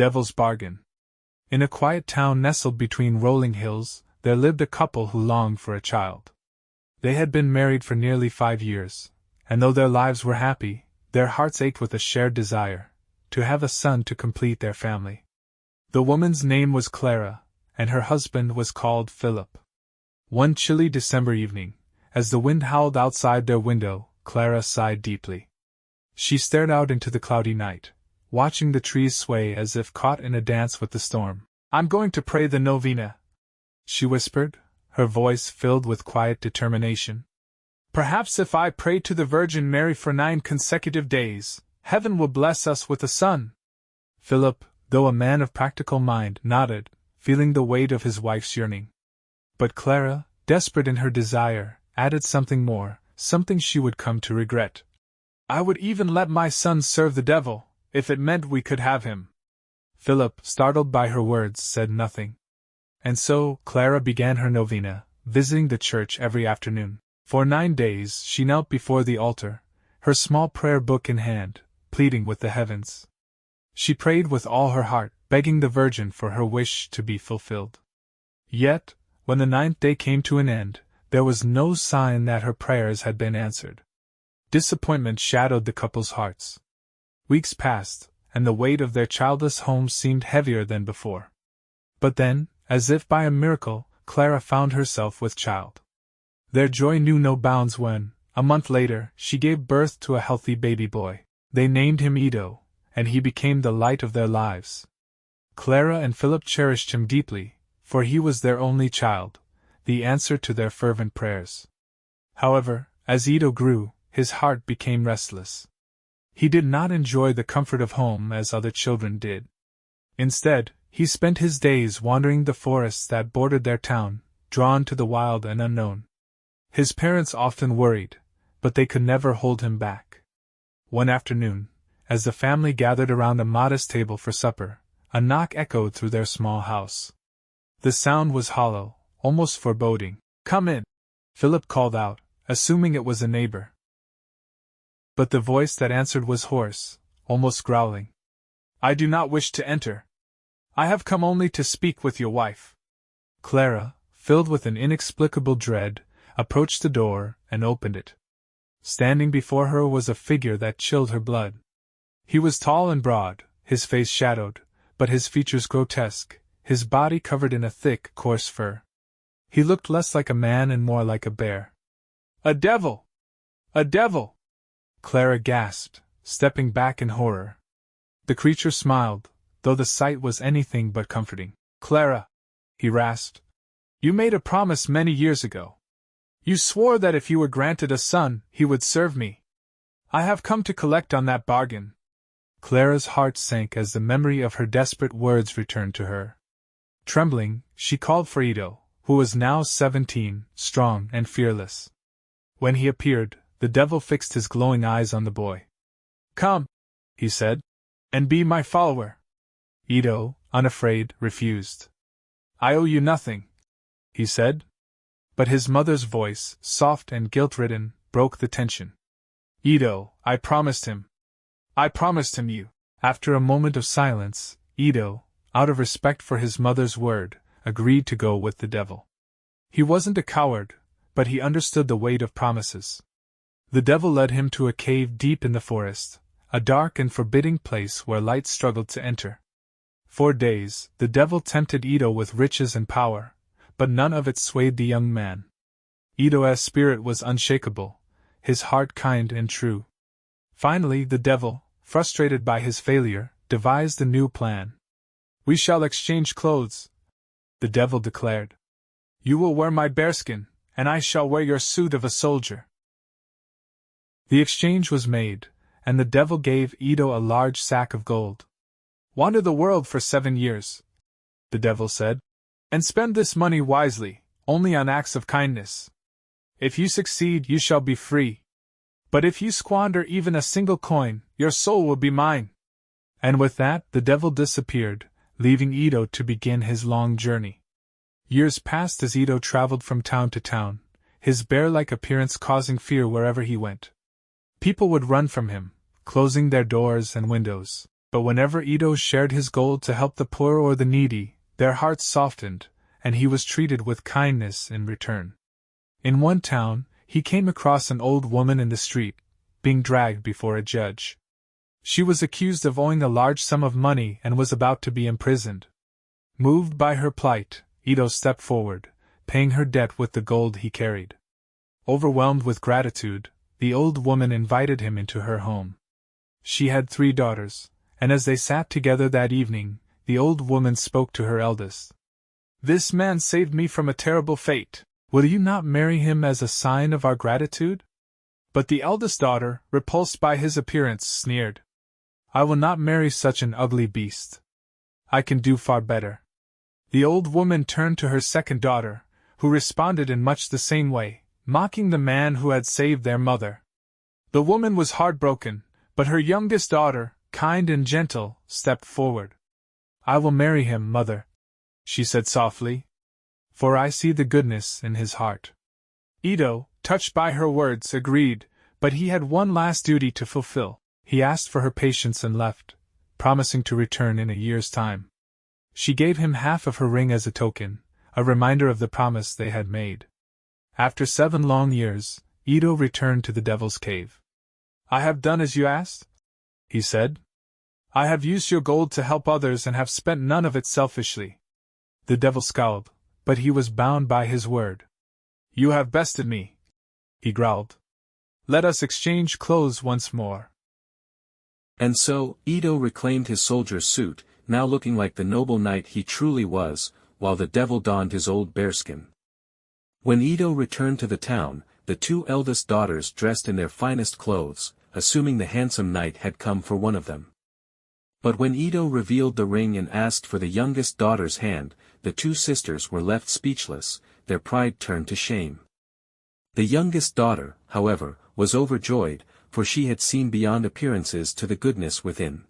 Devil's Bargain. In a quiet town nestled between rolling hills, there lived a couple who longed for a child. They had been married for nearly 5 years, and though their lives were happy, their hearts ached with a shared desire to have a son to complete their family. The woman's name was Clara, and her husband was called Philip. One chilly December evening, as the wind howled outside their window, Clara sighed deeply. She stared out into the cloudy night, watching the trees sway as if caught in a dance with the storm. "I'm going to pray the novena," she whispered, her voice filled with quiet determination. "Perhaps if I pray to the Virgin Mary for 9 consecutive days, heaven will bless us with a son." Philip, though a man of practical mind, nodded, feeling the weight of his wife's yearning. But Clara, desperate in her desire, added something more, something she would come to regret. "I would even let my son serve the devil, if it meant we could have him." Philip, startled by her words, said nothing. And so, Clara began her novena, visiting the church every afternoon. For 9 days she knelt before the altar, her small prayer book in hand, pleading with the heavens. She prayed with all her heart, begging the Virgin for her wish to be fulfilled. Yet, when the 9th day came to an end, there was no sign that her prayers had been answered. Disappointment shadowed the couple's hearts. Weeks passed, and the weight of their childless home seemed heavier than before. But then, as if by a miracle, Clara found herself with child. Their joy knew no bounds when, a month later, she gave birth to a healthy baby boy. They named him Ido, and he became the light of their lives. Clara and Philip cherished him deeply, for he was their only child, the answer to their fervent prayers. However, as Ido grew, his heart became restless. He did not enjoy the comfort of home as other children did. Instead, he spent his days wandering the forests that bordered their town, drawn to the wild and unknown. His parents often worried, but they could never hold him back. One afternoon, as the family gathered around a modest table for supper, a knock echoed through their small house. The sound was hollow, almost foreboding. "Come in," Philip called out, assuming it was a neighbor. But the voice that answered was hoarse, almost growling. "I do not wish to enter. I have come only to speak with your wife." Clara, filled with an inexplicable dread, approached the door and opened it. Standing before her was a figure that chilled her blood. He was tall and broad, his face shadowed, but his features grotesque, his body covered in a thick, coarse fur. He looked less like a man and more like a bear. "A devil! A devil!" Clara gasped, stepping back in horror. The creature smiled, though the sight was anything but comforting. "Clara," he rasped, "you made a promise many years ago. You swore that if you were granted a son, he would serve me. I have come to collect on that bargain." Clara's heart sank as the memory of her desperate words returned to her. Trembling, she called for Ido, who was now 17, strong and fearless. When he appeared, the devil fixed his glowing eyes on the boy. "Come," he said, "and be my follower." Ido, unafraid, refused. "I owe you nothing," he said. But his mother's voice, soft and guilt-ridden, broke the tension. "Ido, I promised him. I promised him you." After a moment of silence, Ido, out of respect for his mother's word, agreed to go with the devil. He wasn't a coward, but he understood the weight of promises. The devil led him to a cave deep in the forest, a dark and forbidding place where light struggled to enter. For days, the devil tempted Ido with riches and power, but none of it swayed the young man. Ido's spirit was unshakable, his heart kind and true. Finally, the devil, frustrated by his failure, devised a new plan. "We shall exchange clothes," the devil declared. "You will wear my bearskin, and I shall wear your suit of a soldier." The exchange was made, and the devil gave Ido a large sack of gold. "Wander the world for 7 years," the devil said, "and spend this money wisely, only on acts of kindness. If you succeed, you shall be free. But if you squander even a single coin, your soul will be mine." And with that, the devil disappeared, leaving Ido to begin his long journey. Years passed as Ido traveled from town to town, his bear-like appearance causing fear wherever he went. People would run from him, closing their doors and windows. But whenever Ito shared his gold to help the poor or the needy, their hearts softened, and he was treated with kindness in return. In one town, he came across an old woman in the street, being dragged before a judge. She was accused of owing a large sum of money and was about to be imprisoned. Moved by her plight, Ito stepped forward, paying her debt with the gold he carried. Overwhelmed with gratitude, the old woman invited him into her home. She had 3 daughters, and as they sat together that evening, the old woman spoke to her eldest. "This man saved me from a terrible fate. Will you not marry him as a sign of our gratitude?" But the eldest daughter, repulsed by his appearance, sneered. "I will not marry such an ugly beast. I can do far better." The old woman turned to her second daughter, who responded in much the same way, mocking the man who had saved their mother. The woman was heartbroken, but her youngest daughter, kind and gentle, stepped forward. "I will marry him, mother," she said softly, "for I see the goodness in his heart." Ito, touched by her words, agreed, but he had one last duty to fulfill. He asked for her patience and left, promising to return in a year's time. She gave him half of her ring as a token, a reminder of the promise they had made. After 7 long years, Ito returned to the Devil's Cave. "I have done as you asked," he said. "I have used your gold to help others and have spent none of it selfishly." The devil scowled, but he was bound by his word. "You have bested me," he growled. "Let us exchange clothes once more." And so, Ito reclaimed his soldier's suit, now looking like the noble knight he truly was, while the devil donned his old bearskin. When Ito returned to the town, the 2 eldest daughters dressed in their finest clothes, assuming the handsome knight had come for one of them. But when Ito revealed the ring and asked for the youngest daughter's hand, the 2 sisters were left speechless, their pride turned to shame. The youngest daughter, however, was overjoyed, for she had seen beyond appearances to the goodness within.